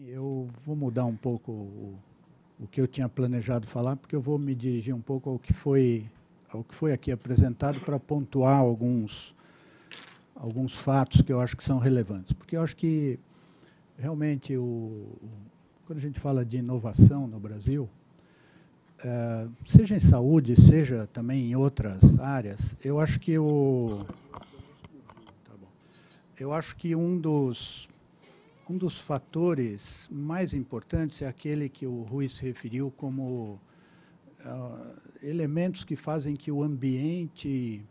Eu vou mudar um pouco o que eu tinha planejado falar, porque eu vou me dirigir um pouco ao que foi aqui apresentado para pontuar alguns fatos que eu acho que são relevantes. Porque eu acho que, realmente, quando a gente fala de inovação no Brasil, seja em saúde, seja também em outras áreas, eu acho que eu acho que um dos fatores mais importantes é aquele que o Rui se referiu como elementos que fazem que o ambiente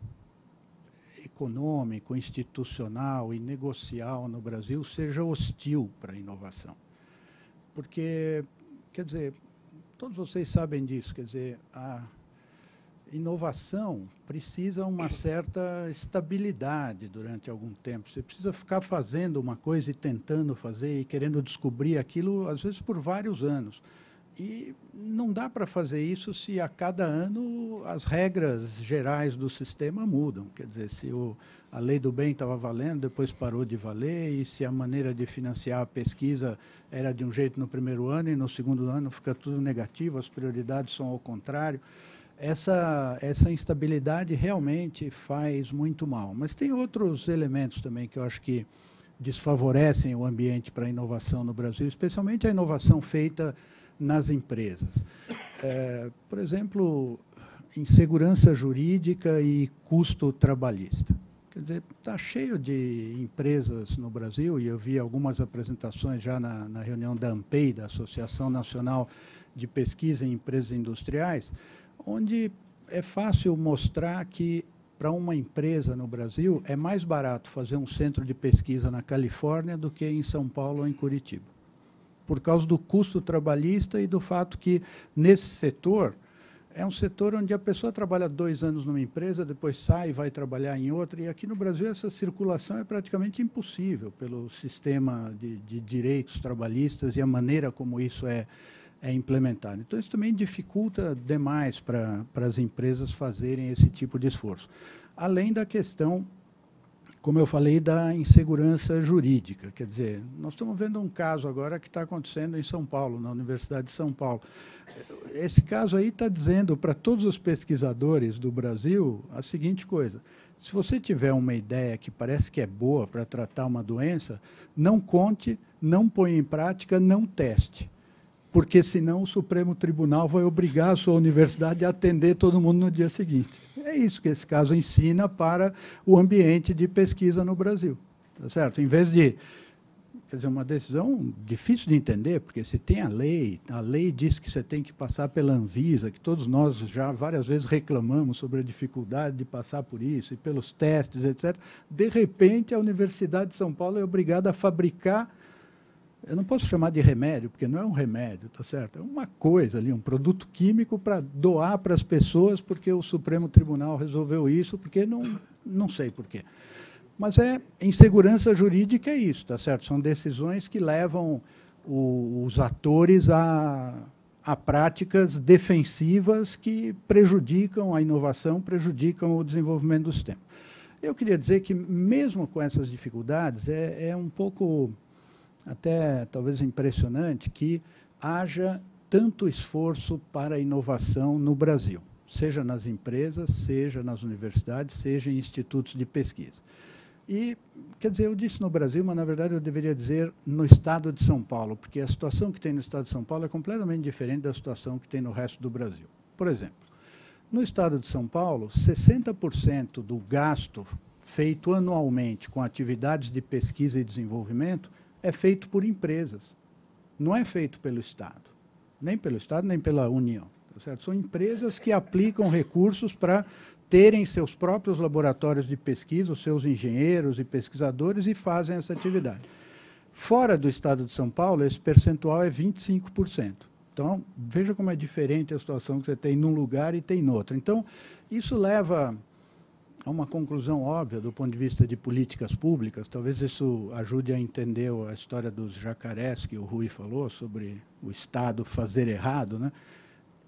econômico, institucional e negocial no Brasil seja hostil para a inovação. Porque, quer dizer, todos vocês sabem disso, quer dizer, a inovação precisa uma certa estabilidade durante algum tempo. Você precisa ficar fazendo uma coisa e tentando fazer e querendo descobrir aquilo, às vezes, por vários anos. E não dá para fazer isso se a cada ano as regras gerais do sistema mudam. Quer dizer, se a lei do bem estava valendo, depois parou de valer, e se a maneira de financiar a pesquisa era de um jeito no primeiro ano e no segundo ano fica tudo negativo, as prioridades são ao contrário. Essa instabilidade realmente faz muito mal. Mas tem outros elementos também que eu acho que desfavorecem o ambiente para a inovação no Brasil, especialmente a inovação feita nas empresas. Por exemplo, insegurança jurídica e custo trabalhista. Quer dizer, está cheio de empresas no Brasil, e eu vi algumas apresentações já na reunião da ANPEI, da Associação Nacional de Pesquisa em Empresas Industriais, onde é fácil mostrar que, para uma empresa no Brasil, é mais barato fazer um centro de pesquisa na Califórnia do que em São Paulo ou em Curitiba, por causa do custo trabalhista e do fato que, nesse setor, é um setor onde a pessoa trabalha 2 anos numa empresa, depois sai e vai trabalhar em outra, e aqui no Brasil essa circulação é praticamente impossível pelo sistema de direitos trabalhistas e a maneira como isso é implementado. Então, isso também dificulta demais para as empresas fazerem esse tipo de esforço. Além da questão, como eu falei, da insegurança jurídica. Quer dizer, nós estamos vendo um caso agora que está acontecendo em São Paulo, na Universidade de São Paulo. Esse caso aí está dizendo para todos os pesquisadores do Brasil a seguinte coisa: se você tiver uma ideia que parece que é boa para tratar uma doença, não conte, não ponha em prática, não teste, porque senão o Supremo Tribunal vai obrigar a sua universidade a atender todo mundo no dia seguinte. É isso que esse caso ensina para o ambiente de pesquisa no Brasil, tá certo? Em vez de, quer dizer, uma decisão difícil de entender, porque se tem a lei diz que você tem que passar pela Anvisa, que todos nós já várias vezes reclamamos sobre a dificuldade de passar por isso, e pelos testes, etc. De repente, a Universidade de São Paulo é obrigada a fabricar, eu não posso chamar de remédio, porque não é um remédio, tá certo? É uma coisa ali, um produto químico para doar para as pessoas, porque o Supremo Tribunal resolveu isso, porque não sei por quê. Mas insegurança jurídica é isso, tá certo? São decisões que levam os atores a práticas defensivas que prejudicam a inovação, prejudicam o desenvolvimento do sistema. Eu queria dizer que, mesmo com essas dificuldades, é um pouco até talvez impressionante que haja tanto esforço para a inovação no Brasil, seja nas empresas, seja nas universidades, seja em institutos de pesquisa. E, quer dizer, eu disse no Brasil, mas, na verdade, eu deveria dizer no estado de São Paulo, porque a situação que tem no estado de São Paulo é completamente diferente da situação que tem no resto do Brasil. Por exemplo, no estado de São Paulo, 60% do gasto feito anualmente com atividades de pesquisa e desenvolvimento é feito por empresas, não é feito pelo Estado, nem pela União. Tá certo? São empresas que aplicam recursos para terem seus próprios laboratórios de pesquisa, os seus engenheiros e pesquisadores, e fazem essa atividade. Fora do Estado de São Paulo, esse percentual é 25%. Então, veja como é diferente a situação que você tem num lugar e tem no outro. Então, isso leva a uma conclusão óbvia do ponto de vista de políticas públicas. Talvez isso ajude a entender a história dos jacarés que o Rui falou sobre o Estado fazer errado, né?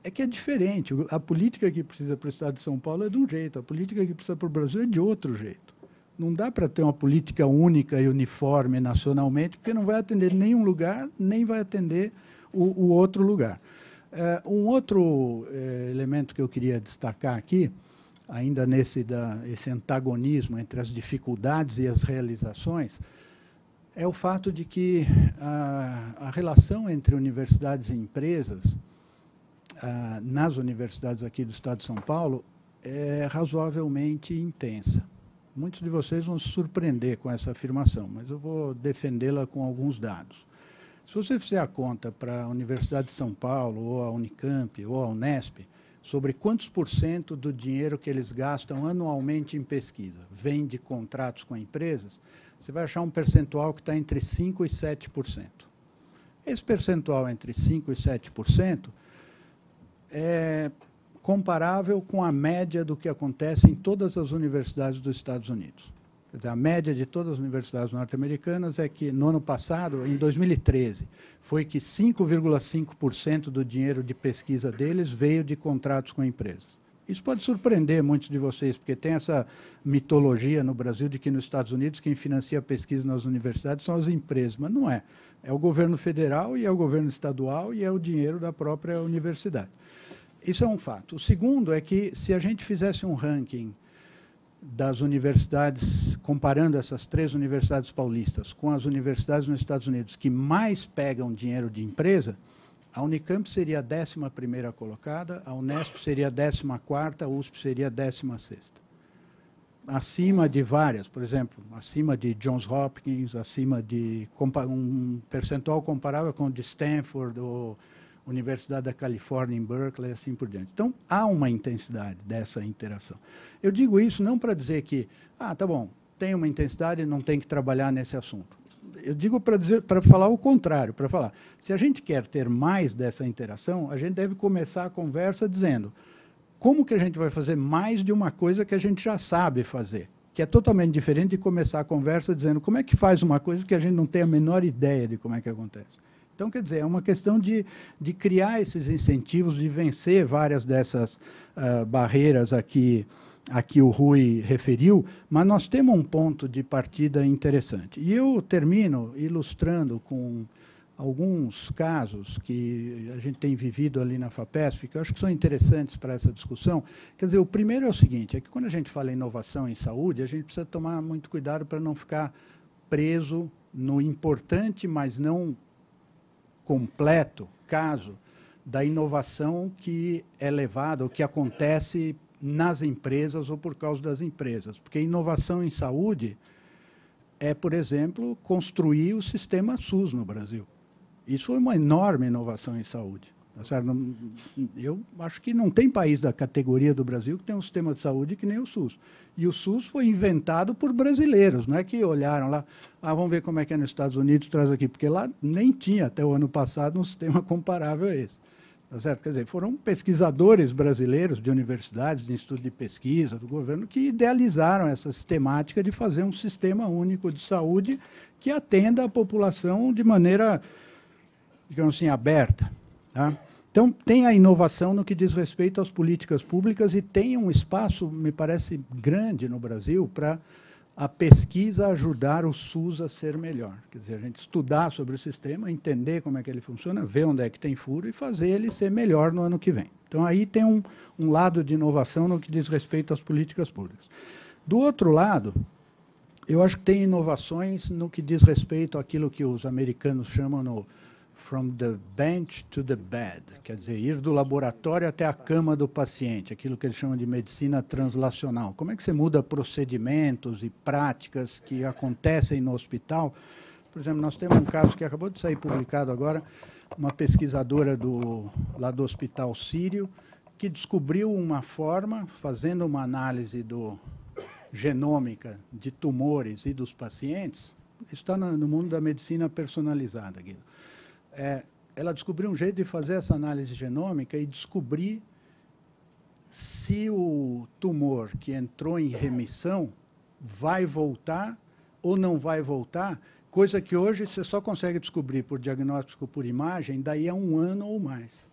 É que é diferente. A política que precisa para o Estado de São Paulo é de um jeito, a política que precisa para o Brasil é de outro jeito. Não dá para ter uma política única e uniforme nacionalmente, porque não vai atender nenhum lugar, nem vai atender o outro lugar. Um outro elemento que eu queria destacar aqui, ainda esse antagonismo entre as dificuldades e as realizações, é o fato de que a relação entre universidades e empresas, nas universidades aqui do Estado de São Paulo, é razoavelmente intensa. Muitos de vocês vão se surpreender com essa afirmação, mas eu vou defendê-la com alguns dados. Se você fizer a conta para a Universidade de São Paulo, ou a Unicamp, ou a Unesp, sobre quantos % do dinheiro que eles gastam anualmente em pesquisa vem de contratos com empresas, você vai achar um percentual que está entre 5% e 7%. Esse percentual entre 5% e 7% é comparável com a média do que acontece em todas as universidades dos Estados Unidos. Quer dizer, a média de todas as universidades norte-americanas é que, no ano passado, em 2013, foi que 5,5% do dinheiro de pesquisa deles veio de contratos com empresas. Isso pode surpreender muitos de vocês, porque tem essa mitologia no Brasil de que nos Estados Unidos quem financia a pesquisa nas universidades são as empresas, mas não é. É o governo federal e é o governo estadual e é o dinheiro da própria universidade. Isso é um fato. O segundo é que, se a gente fizesse um ranking das universidades, comparando essas 3 universidades paulistas com as universidades nos Estados Unidos que mais pegam dinheiro de empresa, a Unicamp seria a 11ª colocada, a Unesp seria a 14ª, a USP seria a 16ª. Acima de várias, por exemplo, acima de Johns Hopkins, acima de um percentual comparável com o de Stanford, ou Universidade da Califórnia, em Berkeley, e assim por diante. Então, há uma intensidade dessa interação. Eu digo isso não para dizer que, tá bom, tem uma intensidade e não tem que trabalhar nesse assunto. Eu digo para falar o contrário, para falar, se a gente quer ter mais dessa interação, a gente deve começar a conversa dizendo como que a gente vai fazer mais de uma coisa que a gente já sabe fazer, que é totalmente diferente de começar a conversa dizendo como é que faz uma coisa que a gente não tem a menor ideia de como é que acontece. Então, quer dizer, é uma questão de criar esses incentivos, de vencer várias dessas barreiras aqui o Rui referiu, mas nós temos um ponto de partida interessante. E eu termino ilustrando com alguns casos que a gente tem vivido ali na FAPESP, que eu acho que são interessantes para essa discussão. Quer dizer, o primeiro é o seguinte, é que quando a gente fala em inovação em saúde, a gente precisa tomar muito cuidado para não ficar preso no importante, mas não completo caso da inovação que é levada, ou que acontece nas empresas ou por causa das empresas. Porque inovação em saúde é, por exemplo, construir o sistema SUS no Brasil. Isso foi uma enorme inovação em saúde. Eu acho que não tem país da categoria do Brasil que tem um sistema de saúde que nem o SUS. E o SUS foi inventado por brasileiros, não é que olharam lá, vamos ver como é que é nos Estados Unidos, traz aqui, porque lá nem tinha, até o ano passado, um sistema comparável a esse. Tá certo? Quer dizer, foram pesquisadores brasileiros de universidades, de instituto de pesquisa, do governo, que idealizaram essa sistemática de fazer um sistema único de saúde que atenda a população de maneira, digamos assim, aberta. Tá? Então, tem a inovação no que diz respeito às políticas públicas e tem um espaço, me parece, grande no Brasil para a pesquisa ajudar o SUS a ser melhor. Quer dizer, a gente estudar sobre o sistema, entender como é que ele funciona, ver onde é que tem furo e fazer ele ser melhor no ano que vem. Então, aí tem um lado de inovação no que diz respeito às políticas públicas. Do outro lado, eu acho que tem inovações no que diz respeito àquilo que os americanos chamam no from the bench to the bed, quer dizer, ir do laboratório até a cama do paciente, aquilo que eles chamam de medicina translacional. Como é que você muda procedimentos e práticas que acontecem no hospital? Por exemplo, nós temos um caso que acabou de sair publicado agora, uma pesquisadora lá do Hospital Sírio, que descobriu uma forma, fazendo uma análise genômica de tumores e dos pacientes, isso está no mundo da medicina personalizada, Guido. Ela descobriu um jeito de fazer essa análise genômica e descobrir se o tumor que entrou em remissão vai voltar ou não vai voltar, coisa que hoje você só consegue descobrir por diagnóstico por imagem daí a 1 ano ou mais.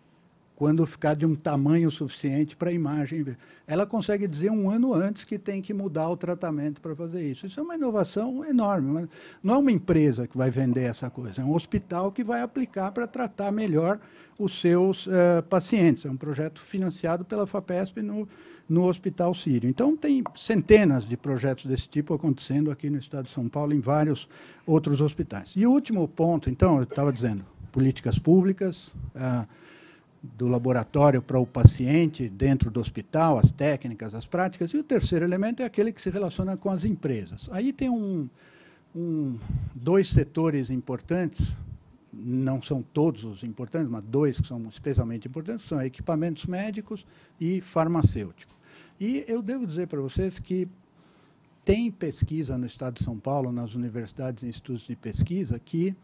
quando ficar de um tamanho suficiente para a imagem ver. Ela consegue dizer 1 ano antes que tem que mudar o tratamento para fazer isso. Isso é uma inovação enorme. Mas não é uma empresa que vai vender essa coisa, é um hospital que vai aplicar para tratar melhor os seus pacientes. É um projeto financiado pela FAPESP no Hospital Sírio. Então, tem centenas de projetos desse tipo acontecendo aqui no estado de São Paulo, em vários outros hospitais. E o último ponto, então, eu estava dizendo, políticas públicas, do laboratório para o paciente, dentro do hospital, as técnicas, as práticas. E o terceiro elemento é aquele que se relaciona com as empresas. Aí tem dois setores importantes, não são todos os importantes, mas dois que são especialmente importantes, são equipamentos médicos e farmacêutico. E eu devo dizer para vocês que tem pesquisa no estado de São Paulo, nas universidades e institutos de pesquisa, que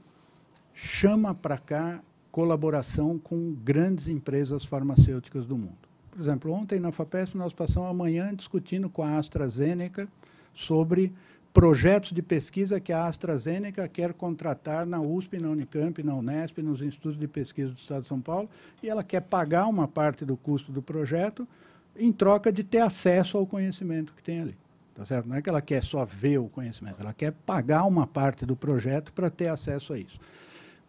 chama para cá colaboração com grandes empresas farmacêuticas do mundo. Por exemplo, ontem na FAPESP nós passamos a manhã discutindo com a AstraZeneca sobre projetos de pesquisa que a AstraZeneca quer contratar na USP, na Unicamp, na Unesp, nos institutos de pesquisa do estado de São Paulo, e ela quer pagar uma parte do custo do projeto em troca de ter acesso ao conhecimento que tem ali. Tá certo? Não é que ela quer só ver o conhecimento, ela quer pagar uma parte do projeto para ter acesso a isso.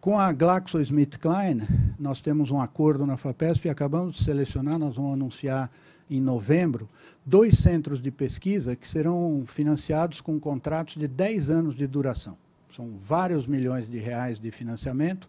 Com a GlaxoSmithKline, nós temos um acordo na FAPESP e acabamos de selecionar, nós vamos anunciar em novembro, 2 centros de pesquisa que serão financiados com contratos de 10 anos de duração. São vários milhões de reais de financiamento.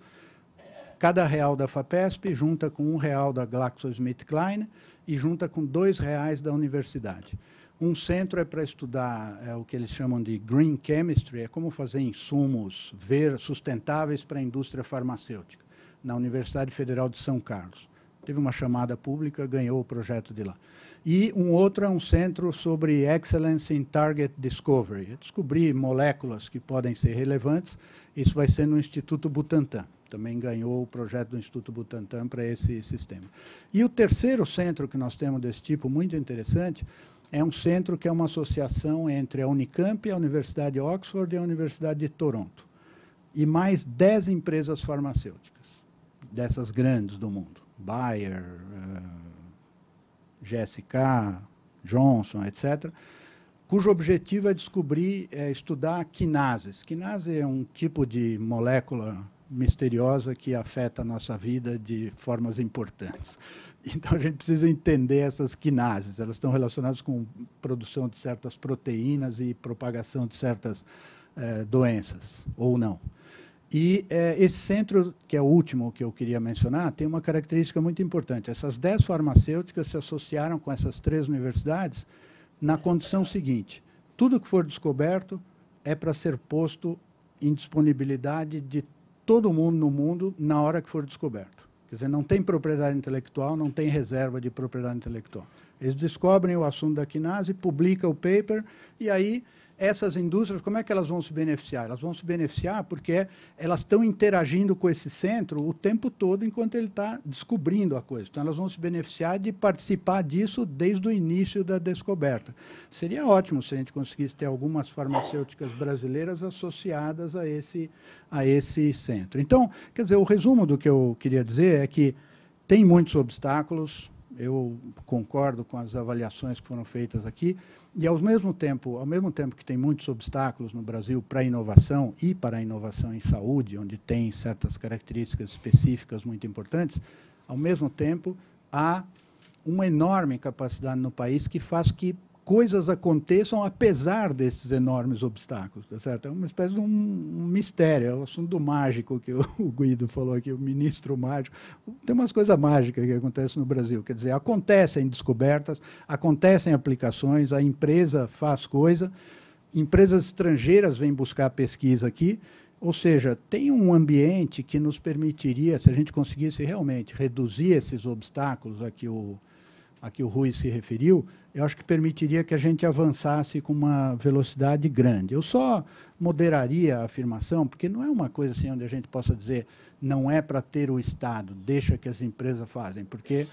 Cada real da FAPESP junta com R$1 da GlaxoSmithKline e junta com R$2 da universidade. Um centro é para estudar o que eles chamam de green chemistry, é como fazer insumos sustentáveis para a indústria farmacêutica, na Universidade Federal de São Carlos. Teve uma chamada pública, ganhou o projeto de lá. E um outro é um centro sobre Excellence in Target Discovery, é descobrir moléculas que podem ser relevantes. Isso vai ser no Instituto Butantan. Também ganhou o projeto do Instituto Butantan para esse sistema. E o terceiro centro que nós temos desse tipo, muito interessante, é um centro que é uma associação entre a Unicamp, a Universidade de Oxford e a Universidade de Toronto. E mais 10 empresas farmacêuticas, dessas grandes do mundo. Bayer, GSK, Johnson, etc., cujo objetivo é estudar quinases. Quinase é um tipo de molécula misteriosa que afeta a nossa vida de formas importantes. Então, a gente precisa entender essas quinases. Elas estão relacionadas com produção de certas proteínas e propagação de certas doenças, ou não. E esse centro, que é o último que eu queria mencionar, tem uma característica muito importante. Essas 10 farmacêuticas se associaram com essas 3 universidades na condição seguinte: tudo que for descoberto é para ser posto em disponibilidade de todo mundo no mundo na hora que for descoberto. Quer dizer, não tem propriedade intelectual, não tem reserva de propriedade intelectual. Eles descobrem o assunto da quinase, publicam o paper, e aí essas indústrias, como é que elas vão se beneficiar? Elas vão se beneficiar porque elas estão interagindo com esse centro o tempo todo enquanto ele está descobrindo a coisa. Então, elas vão se beneficiar de participar disso desde o início da descoberta. Seria ótimo se a gente conseguisse ter algumas farmacêuticas brasileiras associadas a esse centro. Então, quer dizer, o resumo do que eu queria dizer é que tem muitos obstáculos. Eu concordo com as avaliações que foram feitas aqui, e ao mesmo tempo que tem muitos obstáculos no Brasil para a inovação e para a inovação em saúde, onde tem certas características específicas muito importantes, ao mesmo tempo há uma enorme capacidade no país que faz que coisas aconteçam apesar desses enormes obstáculos, tá certo? É uma espécie de um mistério, é o assunto mágico que o Guido falou aqui, o ministro mágico. Tem umas coisas mágicas que acontecem no Brasil, quer dizer, acontecem descobertas, acontecem aplicações, a empresa faz coisa, empresas estrangeiras vêm buscar pesquisa aqui, ou seja, tem um ambiente que nos permitiria, se a gente conseguisse realmente reduzir esses obstáculos a que o Rui se referiu, eu acho que permitiria que a gente avançasse com uma velocidade grande. Eu só moderaria a afirmação, porque não é uma coisa assim onde a gente possa dizer não é para ter o Estado, deixa que as empresas fazem, porque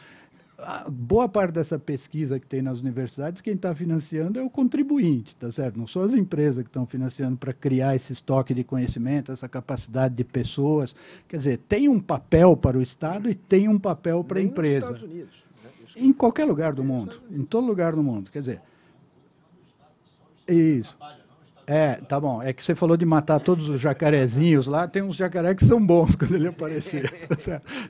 boa parte dessa pesquisa que tem nas universidades, quem está financiando é o contribuinte, tá certo? Não são as empresas que estão financiando para criar esse estoque de conhecimento, essa capacidade de pessoas. Quer dizer, tem um papel para o Estado e tem um papel para a empresa. Nos Estados Unidos, né? Em qualquer lugar do mundo. Em todo lugar do mundo. Quer dizer, isso. Tá bom. É que você falou de matar todos os jacarezinhos lá, tem uns jacaré que são bons quando ele aparecer.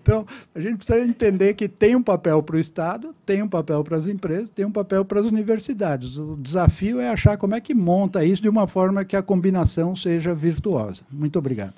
Então, a gente precisa entender que tem um papel para o Estado, tem um papel para as empresas, tem um papel para as universidades. O desafio é achar como é que monta isso de uma forma que a combinação seja virtuosa. Muito obrigado.